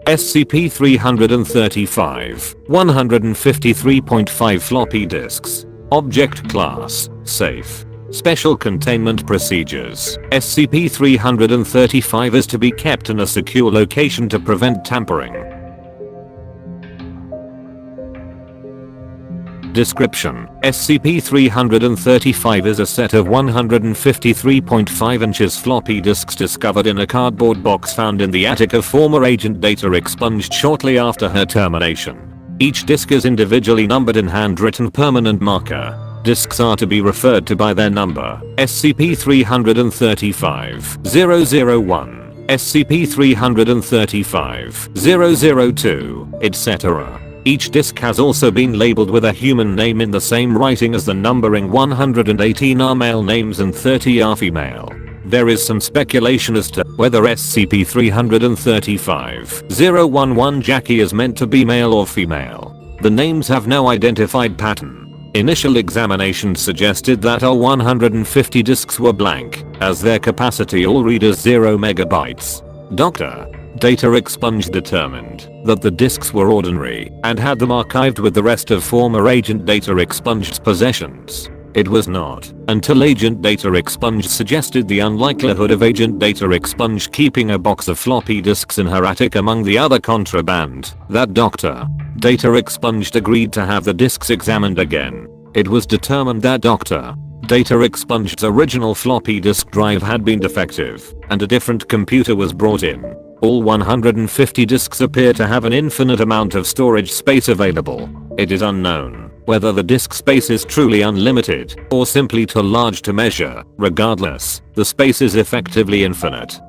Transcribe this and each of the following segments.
SCP-335, 153.5 floppy disks. Object Class, Safe. Special Containment Procedures. SCP-335 is to be kept in a secure location to prevent tampering. Description: SCP-335 is a set of 153.5 inches floppy disks discovered in a cardboard box found in the attic of former Agent Data expunged shortly after her termination. Each disk is individually numbered in handwritten permanent marker. Disks are to be referred to by their number: SCP-335 001, SCP-335 002, etc. Each disk has also been labeled with a human name in the same writing as the numbering. 118 are male names and 30 are female. There is some speculation as to whether SCP-335 011 Jackie is meant to be male or female. The names have no identified pattern. Initial examinations suggested that all 150 disks were blank, as their capacity all read as 0 megabytes. Dr. Data expunged determined that the disks were ordinary and had them archived with the rest of former Agent Data expunged's possessions. It was not until Agent Data expunged suggested the unlikelihood of Agent Data expunged keeping a box of floppy disks in her attic among the other contraband that Dr. Data expunged agreed to have the disks examined again. It was determined that Dr. Data expunged's original floppy disk drive had been defective and a different computer was brought in. All 150 disks appear to have an infinite amount of storage space available. It is unknown whether the disk space is truly unlimited or simply too large to measure. Regardless, the space is effectively infinite.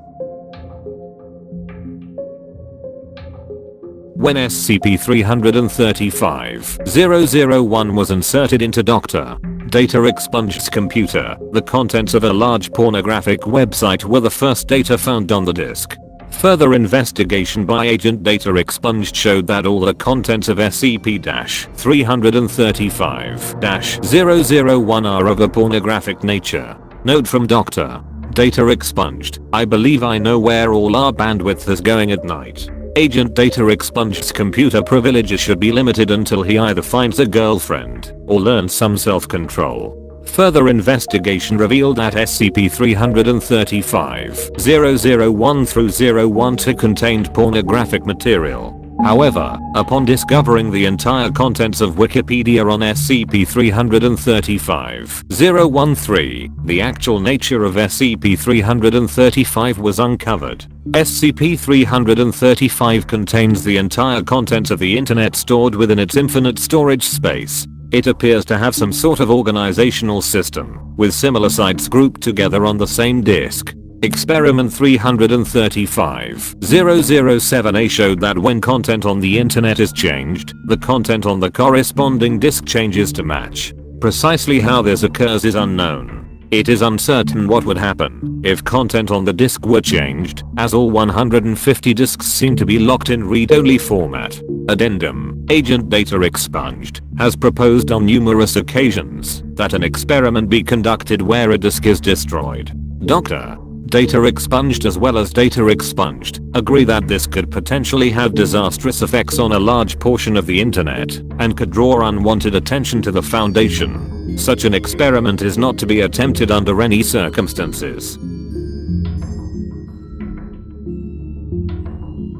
When SCP-335 001 was inserted into Dr. Data expunged's computer, the contents of a large pornographic website were the first data found on the disk. Further investigation by Agent Data expunged showed that all the contents of SCP-335-001 are of a pornographic nature. Note from Dr. Data expunged: I believe I know where all our bandwidth is going at night. Agent Data expunged's computer privileges should be limited until he either finds a girlfriend or learns some self-control. Further investigation revealed that SCP-335-001-012 contained pornographic material. However, upon discovering the entire contents of Wikipedia on SCP-335-013, the actual nature of SCP-335 was uncovered. SCP-335 contains the entire contents of the internet stored within its infinite storage space. It appears to have some sort of organizational system, with similar sites grouped together on the same disk. Experiment 335-007A showed that when content on the internet is changed, the content on the corresponding disk changes to match. Precisely how this occurs is unknown. It is uncertain what would happen if content on the disk were changed, as all 150 disks seem to be locked in read-only format. Addendum: Agent Data expunged has proposed on numerous occasions that an experiment be conducted where a disk is destroyed. Dr. Data expunged as well as Data expunged agree that this could potentially have disastrous effects on a large portion of the internet and could draw unwanted attention to the Foundation. Such an experiment is not to be attempted under any circumstances.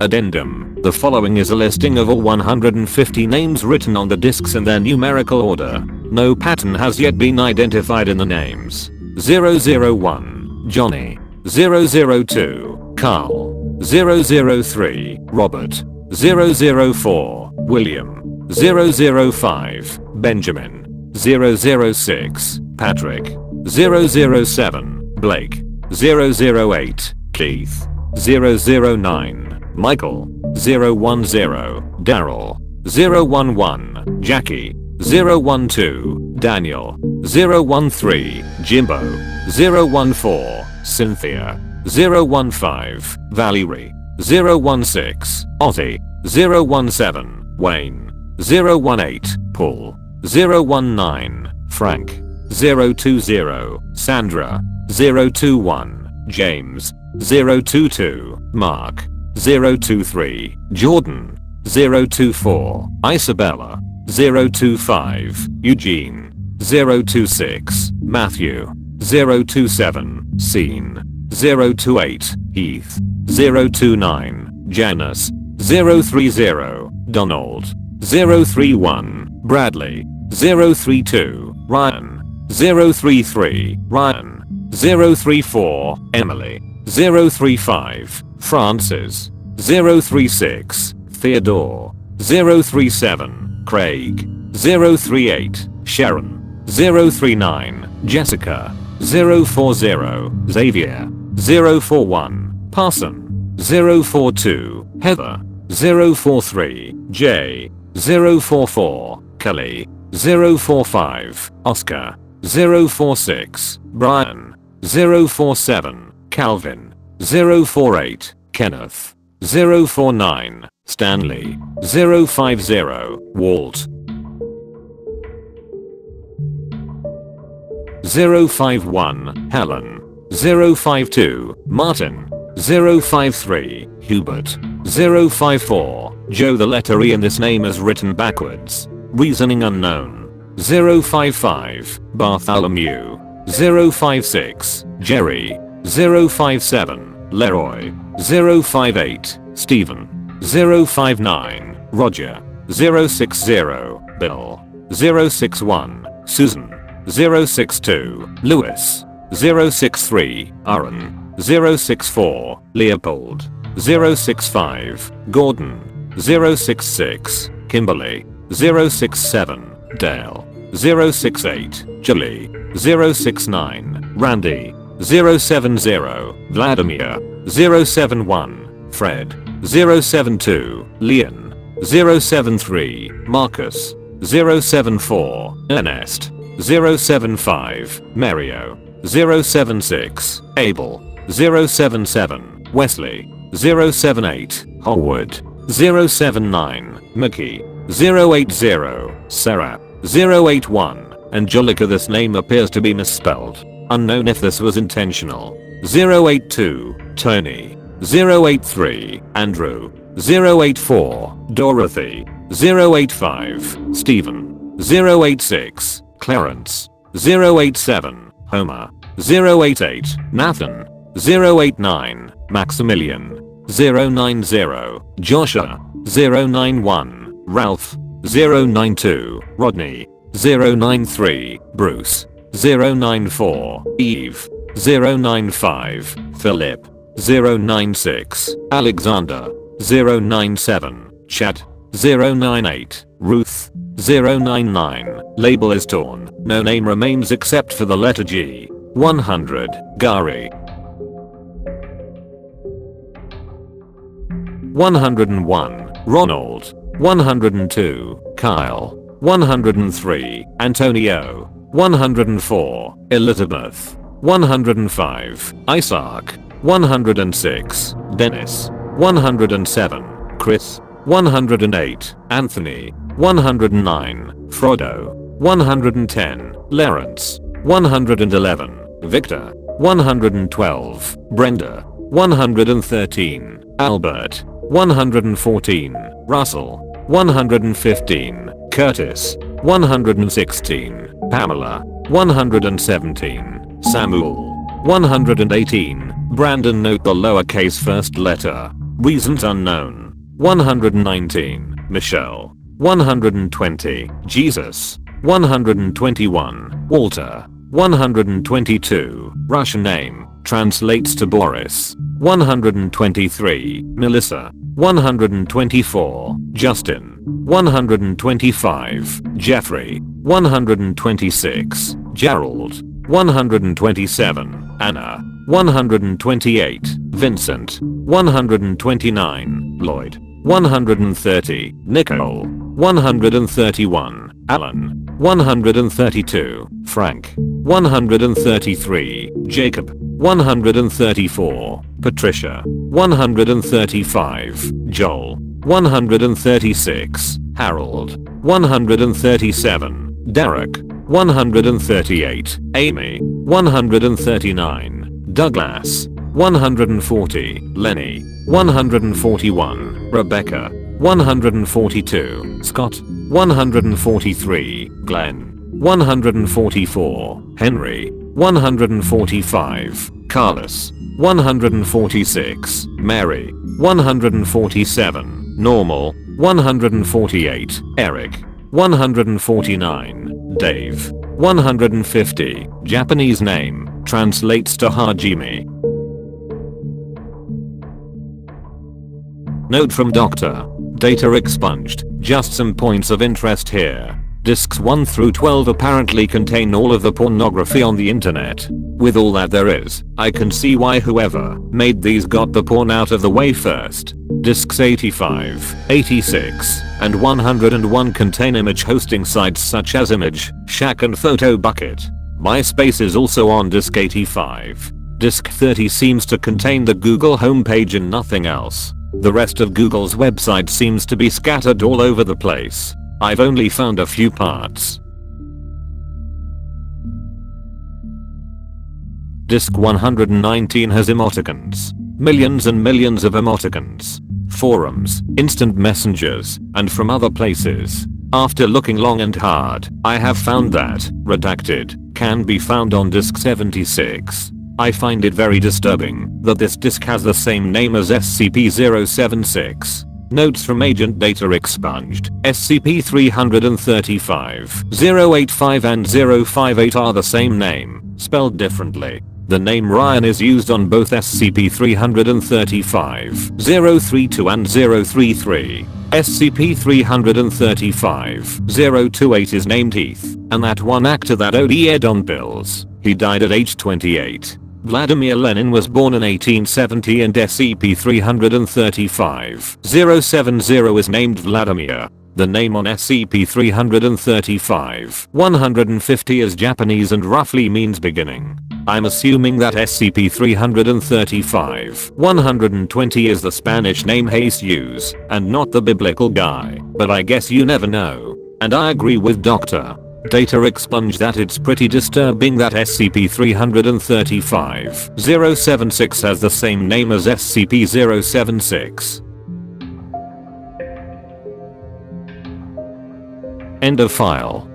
Addendum: the following is a listing of all 150 names written on the disks in their numerical order. No pattern has yet been identified in the names. 001 Johnny, 002 Carl, 003 Robert, 004 William, 005 Benjamin, 006 Patrick, 007 Blake, 008 Keith, 009 Michael, 010 Daryl, 011 Jackie, 012 Daniel, 013 Jimbo, 014 Cynthia, 015 Valerie, 016 Ozzy, 017 Wayne, 018 Paul, 019 Frank, 020 Sandra, 021 James, 022 Mark, 023, Jordan, 024, Isabella, 025, Eugene, 026, Matthew, 027, Scene, 028, Heath, 029, Janice, 030, Donald, 031, Bradley, 032, Ryan, 033, Ryan, 034, Emily, 035, Francis, 036, Theodore, 037, Craig, 038, Sharon, 039, Jessica, 040, Xavier, 041, Parson, 042, Heather, 043, Jay, 044, Kelly, 045, Oscar, 046, Brian, 047, Calvin, 048, Kenneth, 049, Stanley, 050, Walt, 051, Helen, 052, Martin, 053, Hubert, 054, Joe. The letter E in this name is written backwards. Reasoning unknown. 055, Bartholomew, 056, Jerry, 057, Leroy, 058, Stephen, 059, Roger, 060, Bill, 061, Susan, 062, Lewis, 063, Aaron, 064, Leopold, 065, Gordon, 066, Kimberly, 067, Dale, 068, Julie, 069, Randy, 070, Vladimir, 071, Fred, 072, Leon, 073, Marcus, 074, Ernest, 075, Mario, 076, Abel, 077, Wesley, 078, Howard, 079, Mickey, 080, Sarah, 081, Angelica. This name appears to be misspelled. Unknown if this was intentional. 082, Tony, 083, Andrew, 084, Dorothy, 085, Stephen, 086, Clarence, 087, Homer, 088, Nathan, 089, Maximilian, 090, Joshua, 091, Ralph, 092, Rodney, 093, Bruce, 094, Eve, 095, Philip, 096, Alexander, 097, Chat, 098, Ruth, 099, label is torn, no name remains except for the letter G. 100, Gary. 101, Ronald. 102, Kyle. 103, Antonio. 104, Elizabeth. 105, Isaac. 106, Dennis. 107, Chris. 108, Anthony. 109, Frodo. 110, Lawrence. 111, Victor. 112, Brenda. 113, Albert. 114, Russell. 115, Curtis. 116, Pamela. 117, Samuel. 118, Brandon. Note the lowercase first letter. Reasons unknown. 119, Michelle. 120, Jesus. 121, Walter. 122, Russian name, translates to Boris. 123, Melissa. 124, Justin. 125, Jeffrey. 126, Gerald. 127, Anna. 128, Vincent. 129, Lloyd. 130, Nicole. 131, Alan. 132, Frank. 133, Jacob. 134, Patricia. 135, Joel. 136, Harold. 137, Derek. 138, Amy. 139, Douglas. 140, Lenny. 141, Rebecca. 142, Scott. 143, Glenn. 144, Henry. 145, Carlos. 146, Mary. 147, Normal. 148, Eric. 149, Dave. 150, Japanese name, translates to Hajime. Note from Dr. Data expunged, just some points of interest here. Discs 1 through 12 apparently contain all of the pornography on the internet. With all that there is, I can see why whoever made these got the porn out of the way first. Discs 85, 86, and 101 contain image hosting sites such as Image, Shack and PhotoBucket. MySpace is also on Disc 85. Disc 30 seems to contain the Google homepage and nothing else. The rest of Google's website seems to be scattered all over the place. I've only found a few parts. Disk 119 has emoticons. Millions and millions of emoticons. Forums, instant messengers, and from other places. After looking long and hard, I have found that redacted can be found on disk 76. I find it very disturbing that this disk has the same name as SCP-076. Notes from Agent Data expunged. SCP-335, 085 and 058 are the same name, spelled differently. The name Ryan is used on both SCP-335, 032 and 033. SCP-335, 028 is named Heath, and that one actor that OD'd on pills. He died at age 28. Vladimir Lenin was born in 1870 and SCP-335, 070 is named Vladimir. The name on SCP-335, 150 is Japanese and roughly means beginning. I'm assuming that SCP-335, 120 is the Spanish name Jesus, and not the biblical guy, but I guess you never know. And I agree with Dr. Data expunged that it's pretty disturbing that SCP-335, 076 has the same name as SCP-076. End of file.